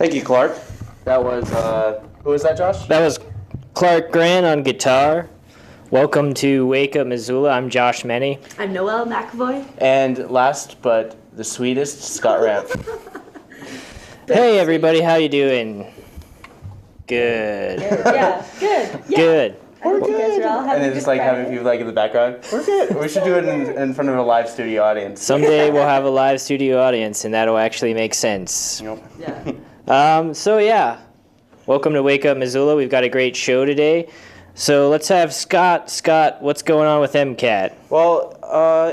Thank you, Clark. That was, who was that, Josh? That was Clark Grant on guitar. Welcome to Wake Up Missoula. I'm Josh Meny. I'm Noelle McAvoy. And last but the sweetest, Scott Ramp. Hey everybody, how you doing? Good. Yeah, good. Yeah. Good. We're good. And then just like having people like in the background. We're good. We should do it in front of a live studio audience. Someday we'll have a live studio audience and that'll actually make sense. Yep. Yeah. So yeah, welcome to Wake Up Missoula. We've got a great show today. So let's have Scott. Scott, what's going on with MCAT? Well,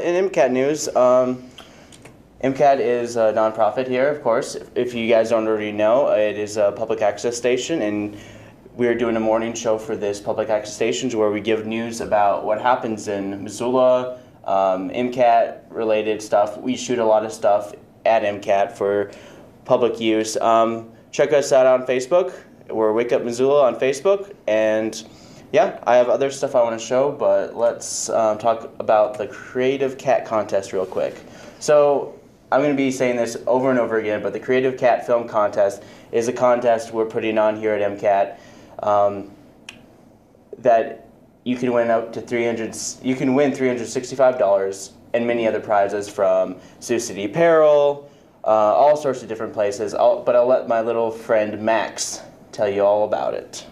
in MCAT news, MCAT is a nonprofit here, of course. If you guys don't already know, it is a public access station, and we are doing a morning show for this public access station where we give news about what happens in Missoula, MCAT related stuff. We shoot a lot of stuff at MCAT for public use. Check us out on Facebook. We're Wake Up Missoula on Facebook, and yeah, I have other stuff I want to show, but let's talk about the Creative Cat contest real quick. So I'm going to be saying this over and over again, but the Creative Cat Film Contest is a contest we're putting on here at MCAT that you can win up to $365 and many other prizes from Sioux City Apparel, all sorts of different places. But I'll let my little friend Max tell you all about it.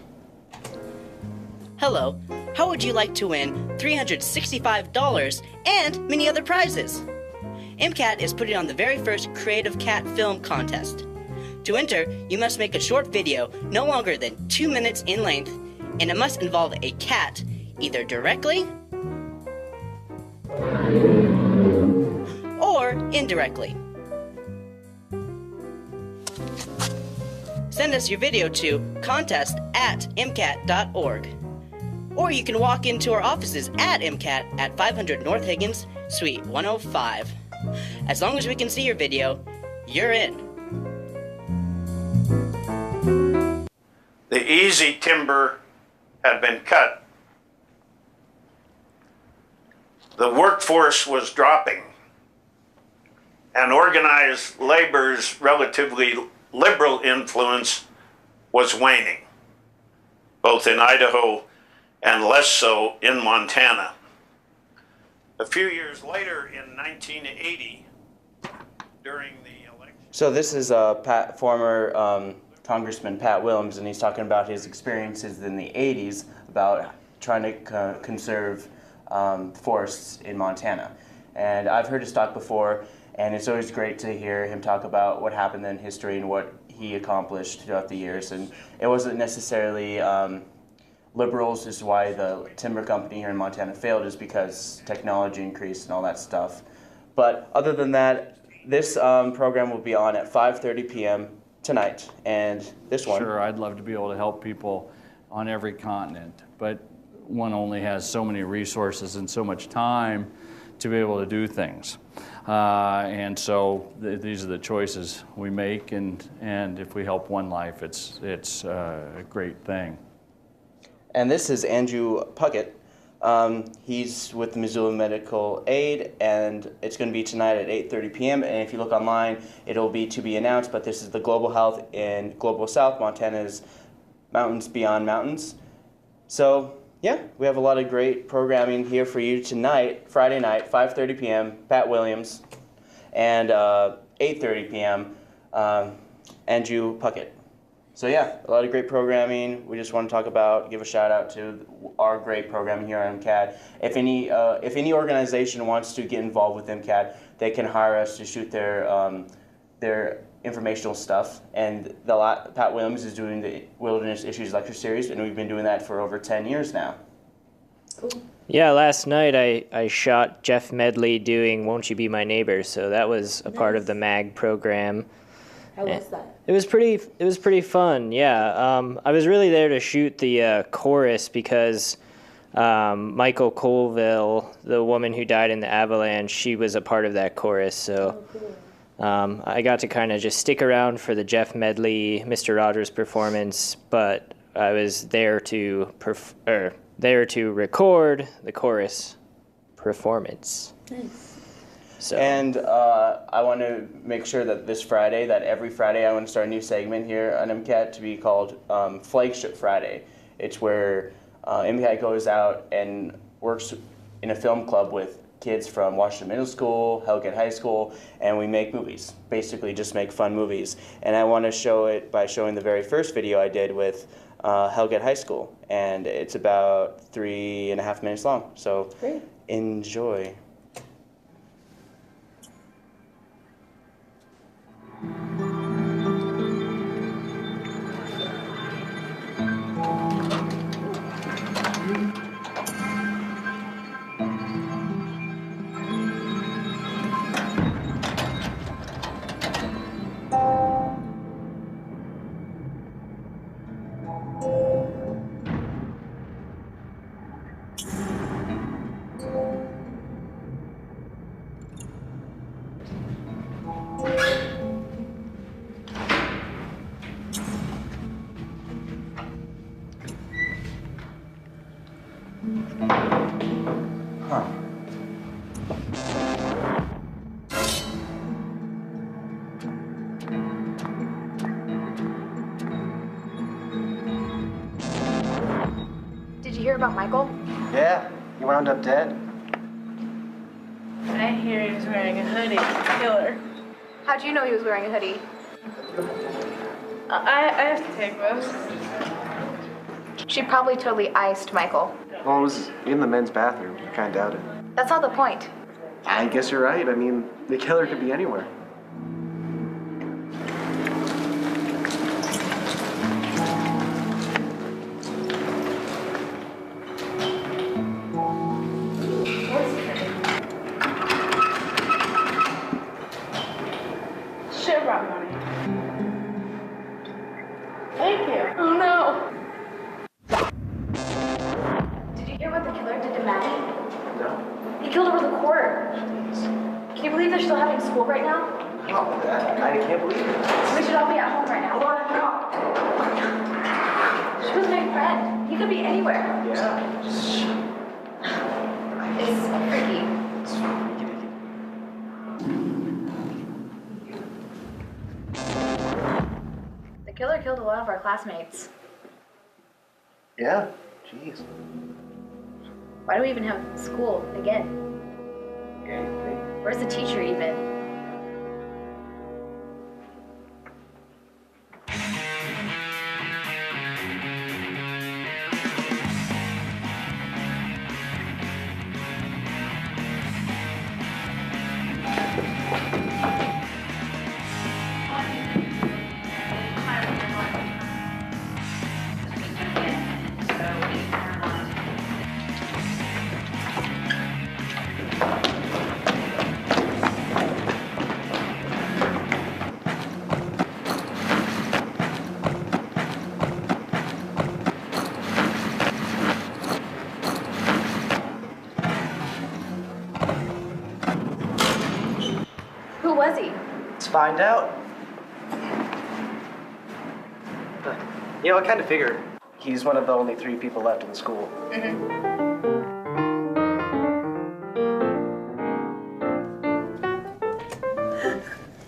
Hello, how would you like to win $365 and many other prizes? MCAT is putting on the very first Creative Cat Film Contest. To enter, you must make a short video no longer than 2 minutes in length, and it must involve a cat, either directly or indirectly. Send us your video to contest@mcat.org. Or you can walk into our offices at MCAT at 500 North Higgins, Suite 105. As long as we can see your video, you're in. The easy timber had been cut. The workforce was dropping, and organized labor's relatively liberal influence was waning, both in Idaho and less so in Montana. A few years later, in 1980, during the election... So this is former Congressman Pat Williams, and he's talking about his experiences in the 80s about trying to conserve forests in Montana. And I've heard his talk before, and it's always great to hear him talk about what happened in history and what he accomplished throughout the years. And it wasn't necessarily... liberals is why the timber company here in Montana failed, is because technology increased and all that stuff. But other than that, this program will be on at 5:30 p.m. tonight, and this one. Sure, I'd love to be able to help people on every continent, but one only has so many resources and so much time to be able to do things. And so these are the choices we make, and if we help one life, it's a great thing. And this is Andrew Puckett. He's with the Missoula Medical Aid, and it's going to be tonight at 8:30 p.m. And if you look online, it'll be to be announced, but this is the Global Health in Global South, Montana's Mountains Beyond Mountains. So, yeah, we have a lot of great programming here for you tonight, Friday night, 5:30 p.m., Pat Williams, and 8:30 p.m., Andrew Puckett. So yeah, a lot of great programming. We just want to give a shout out to our great programming here on MCAT. If any organization wants to get involved with MCAT, they can hire us to shoot their informational stuff. And Pat Williams is doing the Wilderness Issues Lecture Series, and we've been doing that for over 10 years now. Cool. Yeah, last night I shot Jeff Medley doing Won't You Be My Neighbor, so that was a part of the MAG program. How was that? It was pretty fun, yeah. I was really there to shoot the chorus because Michael Colville, the woman who died in the avalanche, she was a part of that chorus. So I got to kind of just stick around for the Jeff Medley, Mr. Rogers performance, but I was there to record the chorus performance. Nice. So. And I want to make sure that this Friday, that every Friday I want to start a new segment here on MCAT to be called Flagship Friday. It's where MCAT goes out and works in a film club with kids from Washington Middle School, Hellgate High School, and we make movies. Basically just make fun movies. And I want to show it by showing the very first video I did with Hellgate High School. And it's about 3.5 minutes long. So Great. Enjoy. Huh. Did you hear about Michael? Yeah, he wound up dead. I hear he was wearing a hoodie. Killer. How'd you know he was wearing a hoodie? I have to take this. She probably totally iced Michael. Well, it was in the men's bathroom. I kinda doubt it. That's not the point. I guess you're right. I mean, the killer could be anywhere. Shit brought money. Thank you. Oh no. Did you hear what the killer did to Maddie? No. He killed her with a quarter. Can you believe they're still having school right now? Oh, I can't believe it. We should all be at home right now. She was my friend. He could be anywhere. Yeah. It's freaky. The killer killed a lot of our classmates. Yeah. Jeez. Why do we even have school again? Where's the teacher even? Who was he? Let's find out. You know, I kind of figured he's one of the only 3 people left in the school.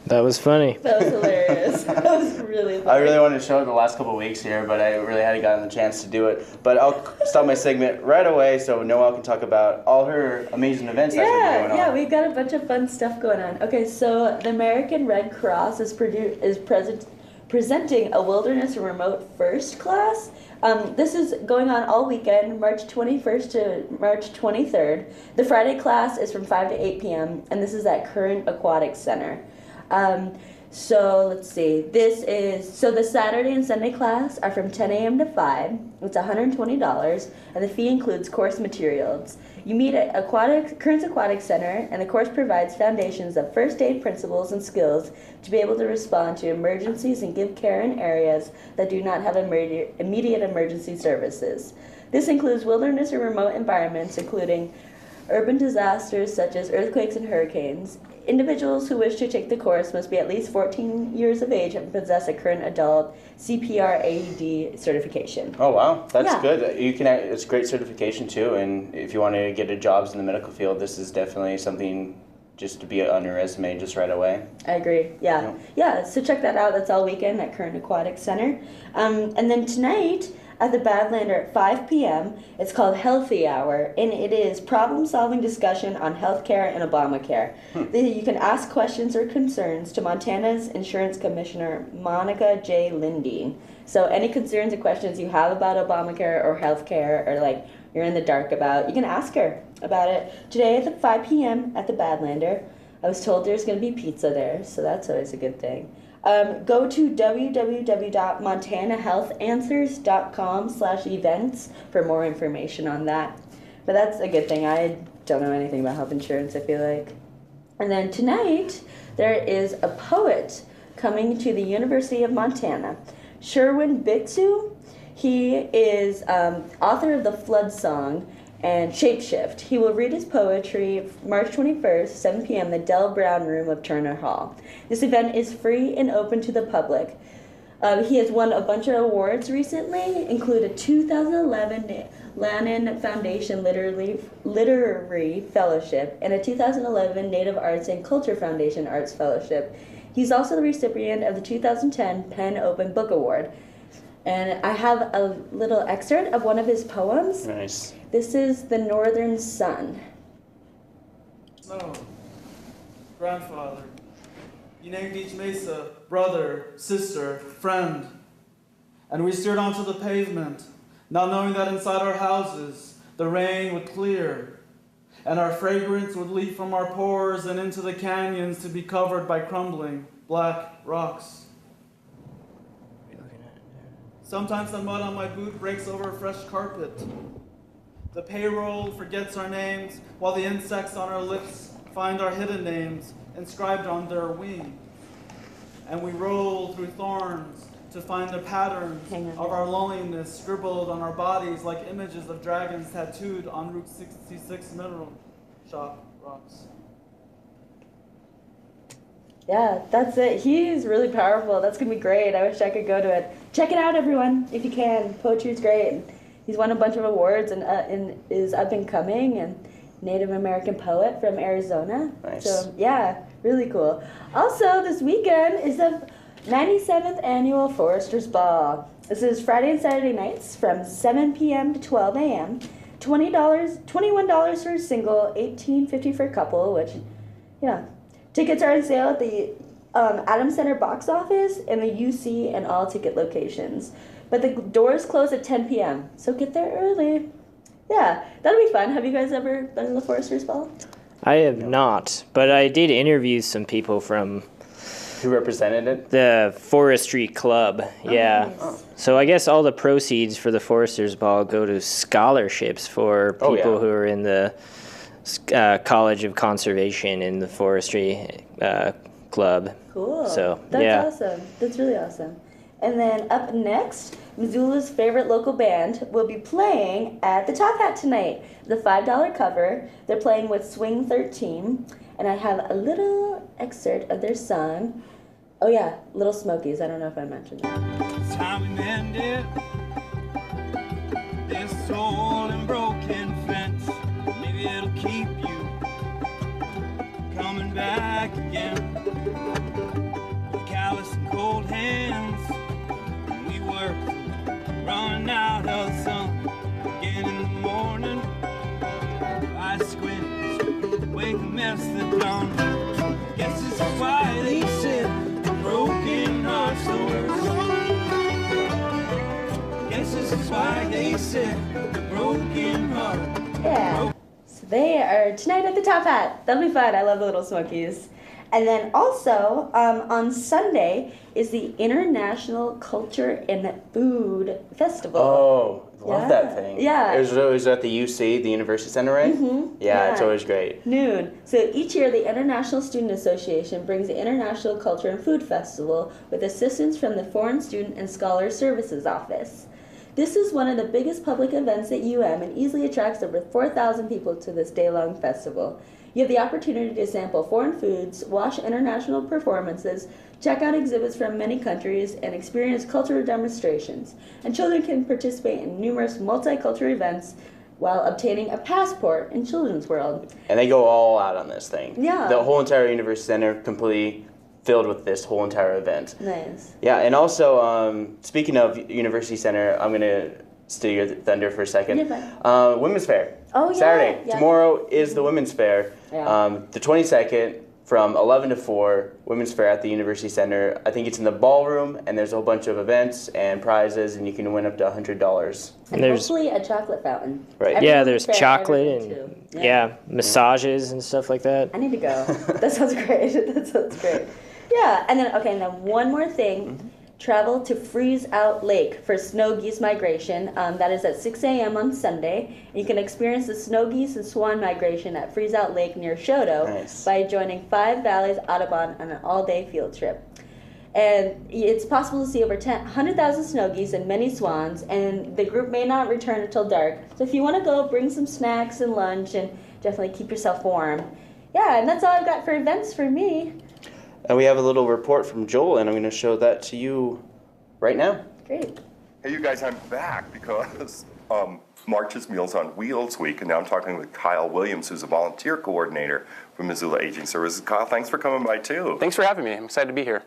That was funny. That was hilarious. That was really funny. I really wanted to show it the last couple of weeks here, but I really hadn't gotten the chance to do it. But I'll stop my segment right away so Noelle can talk about all her amazing events that are going on. Yeah, we've got a bunch of fun stuff going on. Okay, so the American Red Cross is presenting a Wilderness and Remote First class. This is going on all weekend, March 21st to March 23rd. The Friday class is from 5 to 8 p.m., and this is at Current Aquatic Center. So let's see, so the Saturday and Sunday class are from 10 a.m. to 5. It's $120, and the fee includes course materials. You meet at Current Aquatic Center, and the course provides foundations of first aid principles and skills to be able to respond to emergencies and give care in areas that do not have immediate emergency services. This includes wilderness or remote environments, including urban disasters such as earthquakes and hurricanes. Individuals who wish to take the course must be at least 14 years of age and possess a current adult CPR AED certification. Oh wow, that's Yeah. good. It's great certification too, and if you want to get a jobs in the medical field, this is definitely something just to be on your resume just right away. I agree. Yeah. Yeah, so check that out. That's all weekend at Current Aquatic Center. And then tonight at the Badlander at 5 p.m., it's called Healthy Hour, and it is problem-solving discussion on healthcare and Obamacare. You can ask questions or concerns to Montana's Insurance Commissioner, Monica J. Lindeen. So any concerns or questions you have about Obamacare or healthcare, or like you're in the dark about, you can ask her about it. Today at 5 p.m. at the Badlander. I was told there's going to be pizza there, so that's always a good thing. Go to www.montanahealthanswers.com/events for more information on that. But that's a good thing. I don't know anything about health insurance, I feel like. And then tonight, there is a poet coming to the University of Montana. Sherwin Bitsu. He is author of the Flood Song and Shapeshift. He will read his poetry March 21st, 7 p.m., the Del Brown Room of Turner Hall. This event is free and open to the public. He has won a bunch of awards recently, include a 2011 Lannan Foundation Literary Fellowship and a 2011 Native Arts and Culture Foundation Arts Fellowship. He's also the recipient of the 2010 PEN Open Book Award. And I have a little excerpt of one of his poems. Nice. This is The Northern Sun. No, grandfather, you named each mesa brother, sister, friend. And we steered onto the pavement, not knowing that inside our houses the rain would clear, and our fragrance would leak from our pores and into the canyons to be covered by crumbling black rocks. Sometimes the mud on my boot breaks over fresh carpet. The payroll forgets our names, while the insects on our lips find our hidden names inscribed on their wings. And we roll through thorns to find the patterns of our loneliness scribbled on our bodies like images of dragons tattooed on Route 66 mineral shop rocks. Yeah, that's it. He's really powerful. That's going to be great. I wish I could go to it. Check it out, everyone, if you can. Poetry's great. He's won a bunch of awards and is up and coming and Native American poet from Arizona. Nice. So, yeah, really cool. Also, this weekend is the 97th Annual Foresters Ball. This is Friday and Saturday nights from 7 p.m. to 12 a.m. $21 for a single, $18.50 for a couple, which, yeah. Tickets are on sale at the Adams Center box office and the UC and all ticket locations. But the doors close at 10 p.m., so get there early. Yeah, that'll be fun. Have you guys ever been to the Foresters Ball? I have not, but I did interview some people from Who represented it? the Forestry Club. Yeah. Nice. So I guess all the proceeds for the Foresters Ball go to scholarships for people who are in the College of Conservation in the Forestry Club. Cool. So, That's awesome. That's really awesome. And then up next, Missoula's favorite local band will be playing at the Top Hat tonight. The $5 cover. They're playing with Swing 13. And I have a little excerpt of their song. Oh yeah, Little Smokies. I don't know if I mentioned that. It's time we mended this old and broken fence. Maybe it'll keep you coming back again. With callous and cold hands, we work running out of the sun. Again in the morning, I squint, wake and mess the dawn. Guess this is why they said broken hearts the worst. Guess this is why they said broken heart. Yeah. So they are tonight at the Top Hat. That'll be fun. I love the Little Smokies. And then also on Sunday is the International Culture and Food Festival. Oh, love that thing. Yeah. It was at the UC, the University Center, right? Mm-hmm. Yeah, it's always great. Noon. So each year, the International Student Association brings the International Culture and Food Festival with assistance from the Foreign Student and Scholar Services Office. This is one of the biggest public events at UM and easily attracts over 4,000 people to this day-long festival. You have the opportunity to sample foreign foods, watch international performances, check out exhibits from many countries, and experience cultural demonstrations. And children can participate in numerous multicultural events while obtaining a passport in Children's World. And they go all out on this thing. Yeah. The whole entire University Center completely filled with this whole entire event. Nice. Yeah, and also, speaking of University Center, I'm going to steal your thunder for a second. Yeah, Women's Fair. Oh, yeah. Saturday. Yeah. Tomorrow is the Women's Fair. Yeah. The 22nd from 11 to 4, Women's Fair at the University Center. I think it's in the ballroom, and there's a whole bunch of events and prizes, and you can win up to $100. And hopefully a chocolate fountain. Right. Every Yeah, Women's there's Fair I've ever chocolate been and to. yeah, massages and stuff like that. I need to go. That sounds great. That sounds great. Yeah, and then one more thing. Travel to Freeze Out Lake for snow geese migration. That is at 6 a.m. on Sunday. You can experience the snow geese and swan migration at Freeze Out Lake near Shoto by joining Five Valleys Audubon on an all-day field trip. And it's possible to see over 100,000 snow geese and many swans, and the group may not return until dark. So if you want to go, bring some snacks and lunch, and definitely keep yourself warm. Yeah, and that's all I've got for events for me. And we have a little report from Joel, and I'm going to show that to you right now. Great. Hey, you guys, I'm back because March is Meals on Wheels week, and now I'm talking with Kyle Williams, who's a volunteer coordinator for Missoula Aging Services. Kyle, thanks for coming by, too. Thanks for having me. I'm excited to be here.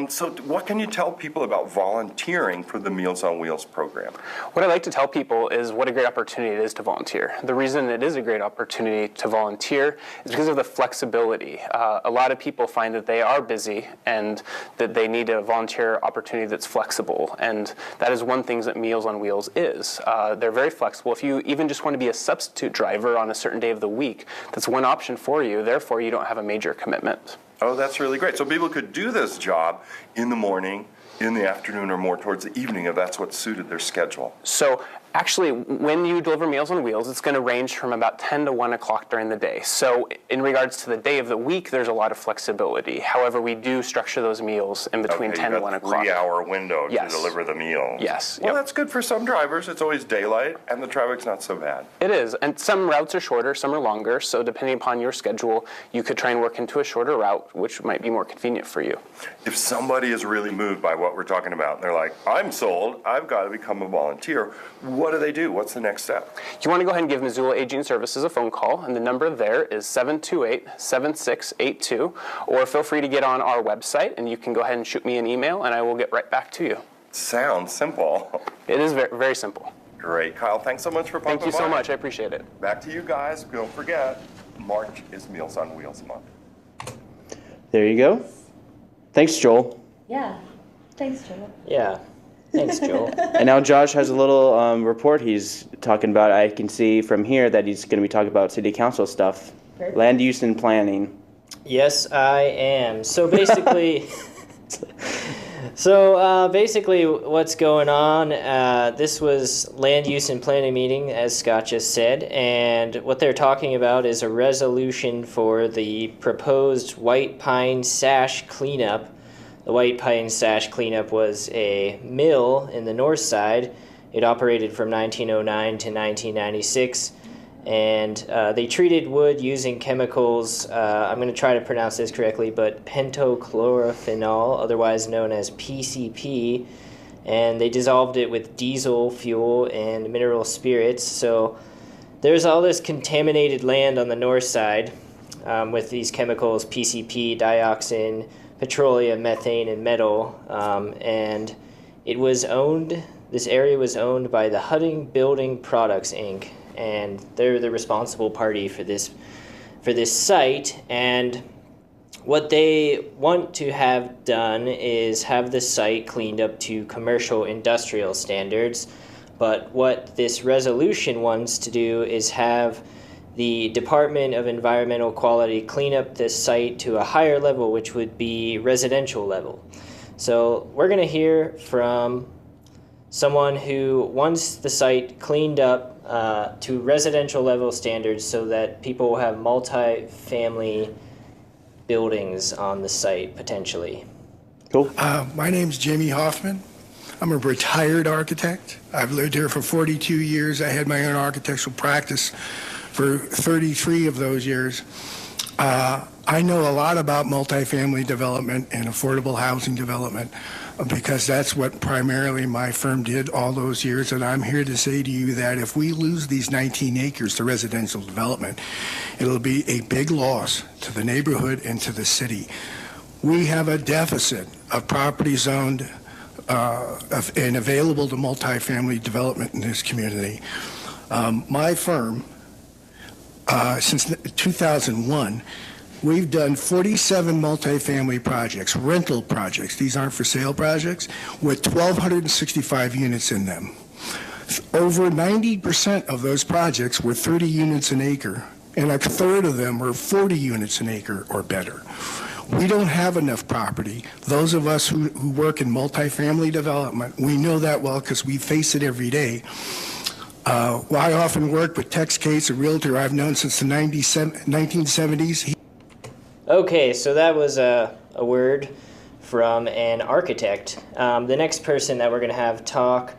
So what can you tell people about volunteering for the Meals on Wheels program? What I like to tell people is what a great opportunity it is to volunteer. The reason it is a great opportunity to volunteer is because of the flexibility. A lot of people find that they are busy and that they need a volunteer opportunity that's flexible, and that is one thing that Meals on Wheels is. They're very flexible. If you even just want to be a substitute driver on a certain day of the week, that's one option for you. Therefore, you don't have a major commitment. Oh, that's really great. So people could do this job in the morning, in the afternoon, or more towards the evening if that's what suited their schedule. So actually, when you deliver Meals on Wheels, it's going to range from about 10 to 1 o'clock during the day. So in regards to the day of the week, there's a lot of flexibility. However, we do structure those meals in between 10 and 1 o'clock. 3-hour window Yes. to deliver the meal. Yes. Well, Yep. that's good for some drivers. It's always daylight, and the traffic's not so bad. It is, and some routes are shorter, some are longer, so depending upon your schedule, you could try and work into a shorter route, which might be more convenient for you. If somebody is really moved by what we're talking about, and they're like, I'm sold, I've got to become a volunteer, what do they do? What's the next step? You want to go ahead and give Missoula Aging Services a phone call, and the number there is 728-7682, or feel free to get on our website, and you can go ahead and shoot me an email, and I will get right back to you. Sounds simple. It is very, very simple. Great. Kyle, thanks so much for popping by. Thank you so much. I appreciate it. Back to you guys. Don't forget, March is Meals on Wheels month. There you go. Thanks, Joel. Yeah. Thanks, Joel. Yeah. Thanks, Joel. And now Josh has a little report he's talking about. I can see from here that he's going to be talking about city council stuff. Perfect. Land use and planning. Yes, I am. So basically, basically what's going on, this was land use and planning meeting, as Scott just said, and what they're talking about is a resolution for the proposed White Pine Sash cleanup. The White Pine Sash cleanup was a mill in the north side. It operated from 1909 to 1996. And they treated wood using chemicals, I'm going to try to pronounce this correctly, but pentachlorophenol, otherwise known as PCP, and they dissolved it with diesel fuel and mineral spirits. So there's all this contaminated land on the north side with these chemicals, PCP, dioxin, petroleum, methane, and metal, and it was owned, this area was owned by the Hutting Building Products, Inc., and they're the responsible party for this site. And what they want to have done is have the site cleaned up to commercial industrial standards. But what this resolution wants to do is have the Department of Environmental Quality clean up this site to a higher level, which would be residential level. So we're going to hear from someone who wants the site cleaned up to residential level standards so that people will have multi-family buildings on the site potentially. Cool. My name's Jamie Hoffman. I'm a retired architect. I've lived here for 42 years. I had my own architectural practice for 33 of those years. I know a lot about multifamily development and affordable housing development because that's what primarily my firm did all those years. And I'm here to say to you that if we lose these 19 acres to residential development, it'll be a big loss to the neighborhood and to the city. We have a deficit of property zoned and available to multifamily development in this community. My firm, since 2001, we've done 47 multifamily projects, rental projects. These aren't for sale projects, with 1,265 units in them. Over 90% of those projects were 30 units an acre, and a third of them were 40 units an acre or better. We don't have enough property. Those of us who work in multifamily development, we know that well because we face it every day. I often work with Tex Cates, a realtor I've known since the 1970s. Okay, so that was a word from an architect. The next person that we're going to have talk,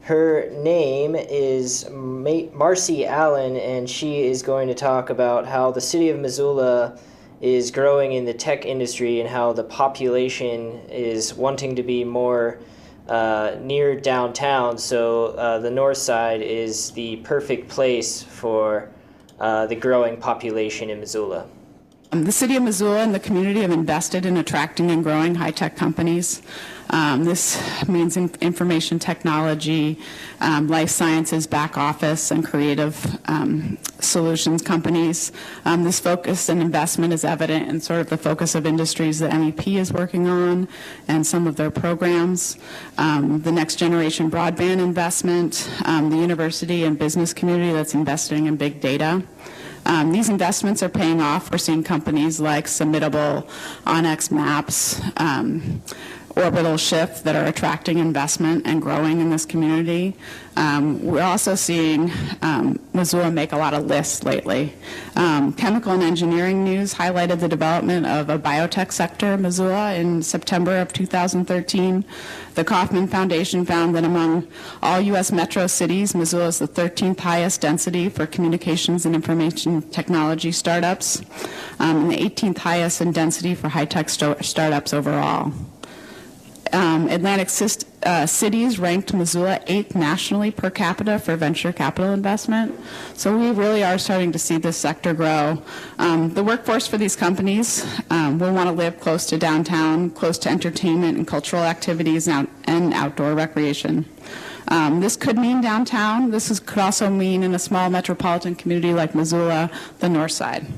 her name is Marcy Allen, and she is going to talk about how the city of Missoula is growing in the tech industry and how the population is wanting to be more near downtown. So the north side is the perfect place for the growing population in Missoula. The city of Missoula and the community have invested in attracting and growing high-tech companies. This means information technology, life sciences, back office, and creative solutions companies. This focus and investment is evident in sort of the focus of industries that MEP is working on and some of their programs. The next generation broadband investment, the university and business community that's investing in big data. These investments are paying off. We're seeing companies like Submittable, Onyx Maps, Orbital Shift that are attracting investment and growing in this community. We're also seeing Missoula make a lot of lists lately. Chemical and Engineering News highlighted the development of a biotech sector in Missoula in September of 2013. The Kauffman Foundation found that among all U.S. metro cities, Missoula is the 13th highest density for communications and information technology startups, and the 18th highest in density for high-tech startups overall. Atlantic cities ranked Missoula 8th nationally per capita for venture capital investment. So we really are starting to see this sector grow. The workforce for these companies will want to live close to downtown, close to entertainment and cultural activities and outdoor recreation. This could mean downtown. Could also mean in a small metropolitan community like Missoula, the north side.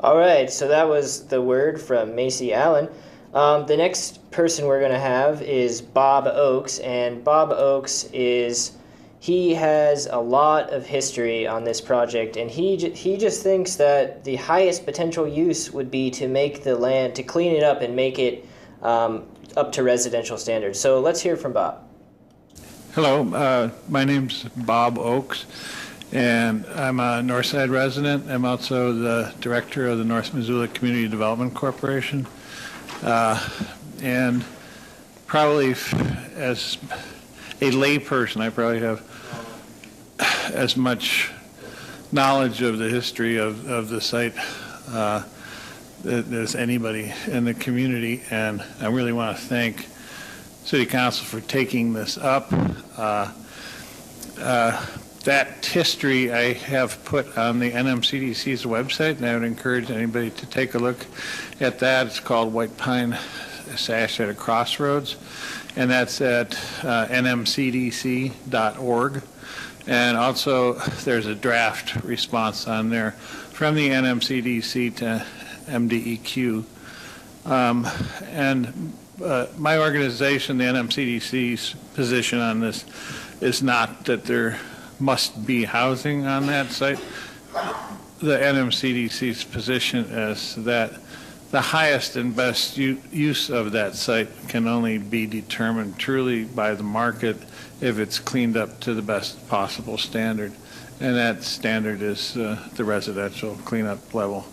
All right, so that was the word from Macy Allen. The next person we're going to have is Bob Oakes, and Bob Oakes he has a lot of history on this project, and he just thinks that the highest potential use would be to make the land, to clean it up and make it up to residential standards. So let's hear from Bob. Hello, my name's Bob Oakes, and I'm a Northside resident. I'm also the director of the North Missoula Community Development Corporation. And probably as a layperson, I probably have as much knowledge of the history of the site as anybody in the community, and I really want to thank City Council for taking this up. That history I have put on the NMCDC's website, and I would encourage anybody to take a look at that. It's called White Pine Sash at a Crossroads, and that's at nmcdc.org. And also there's a draft response on there from the NMCDC to MDEQ. My organization, the NMCDC's position on this is not that there must be housing on that site. The NMCDC's position is that the highest and best use of that site can only be determined truly by the market if it's cleaned up to the best possible standard. And that standard is the residential cleanup level.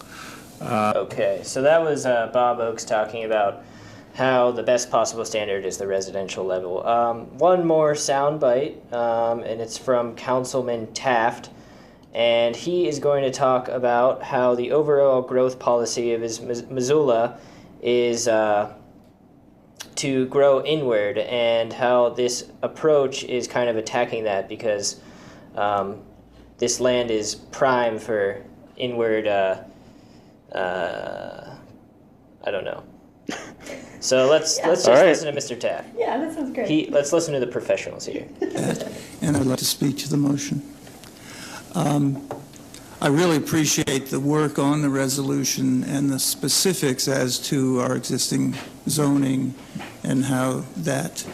Okay, so that was Bob Oakes talking about how the best possible standard is the residential level. One more soundbite, and it's from Councilman Taft, and he is going to talk about how the overall growth policy of Missoula is to grow inward, and how this approach is kind of attacking that, because this land is prime for inward, I don't know. So let's just listen to Mr. Taft. Yeah, that sounds great. Let's listen to the professionals here. And I'd like to speak to the motion. I really appreciate the work on the resolution and the specifics as to our existing zoning and how that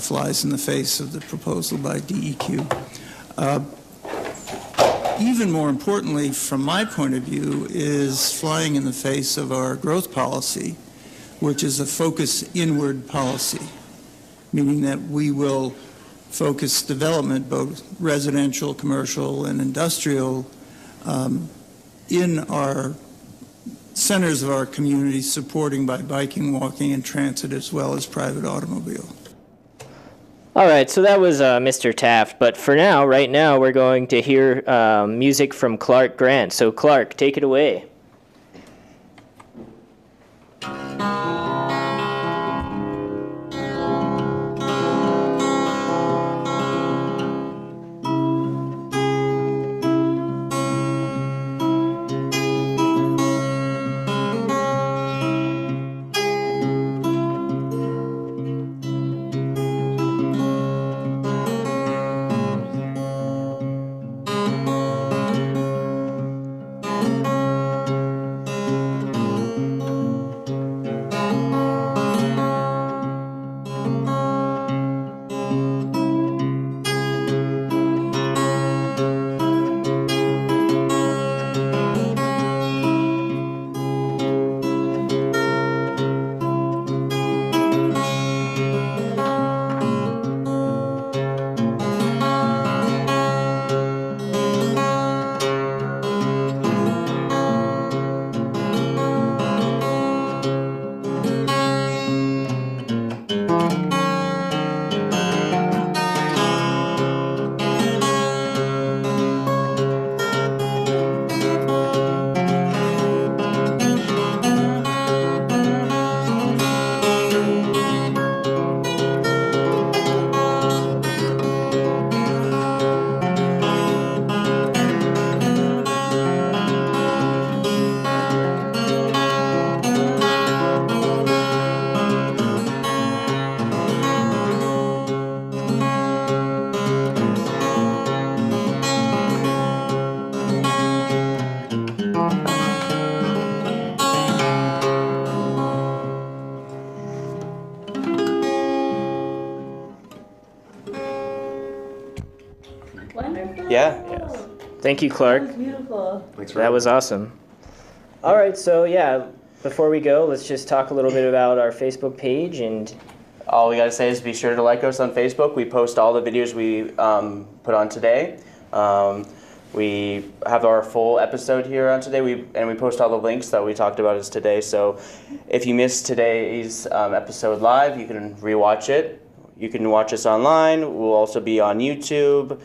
flies in the face of the proposal by DEQ. Even more importantly, from my point of view, is flying in the face of our growth policy, which is a focus inward policy, meaning that we will focus development, both residential, commercial, and industrial, in our centers of our community, supporting by biking, walking, and transit, as well as private automobile. All right, so that was Mr. Taft, but for now, right now, we're going to hear music from Clark Grant. So Clark, take it away. Wonderful. Yeah. Yes. Thank you, Clark. That was beautiful. That was awesome. All right, so yeah, before we go, let's just talk a little bit about our Facebook page. And all we gotta say is be sure to like us on Facebook. We post all the videos we put on today. We have our full episode here on today. We post all the links that we talked about as today. So if you missed today's episode live, you can rewatch it. You can watch us online. We'll also be on YouTube.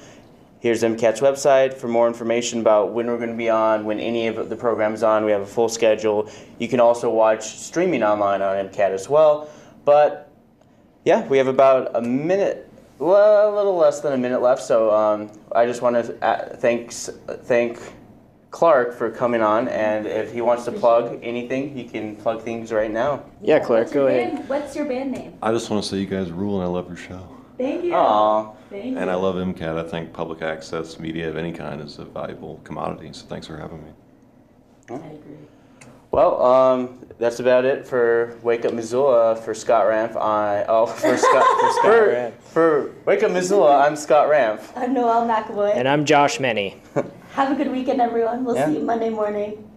Here's MCAT's website for more information about when we're going to be on, when any of the programs on. We have a full schedule. You can also watch streaming online on MCAT as well. But yeah, we have about a minute, well, a little less than a minute left. So I just want to thank Clark for coming on. And if he wants to plug anything, he can plug things right now. Yeah, Clark, go ahead. What's your band name? I just want to say you guys rule and I love your show. Thank you. Aww. Thank you. And I love MCAT. I think public access media of any kind is a valuable commodity. So thanks for having me. I agree. Well, that's about it for Wake Up Missoula. For Scott Ramp, for Wake Up Missoula, I'm Scott Ramp. I'm Noelle McAvoy. And I'm Josh Meny. Have a good weekend, everyone. We'll Yeah. see you Monday morning.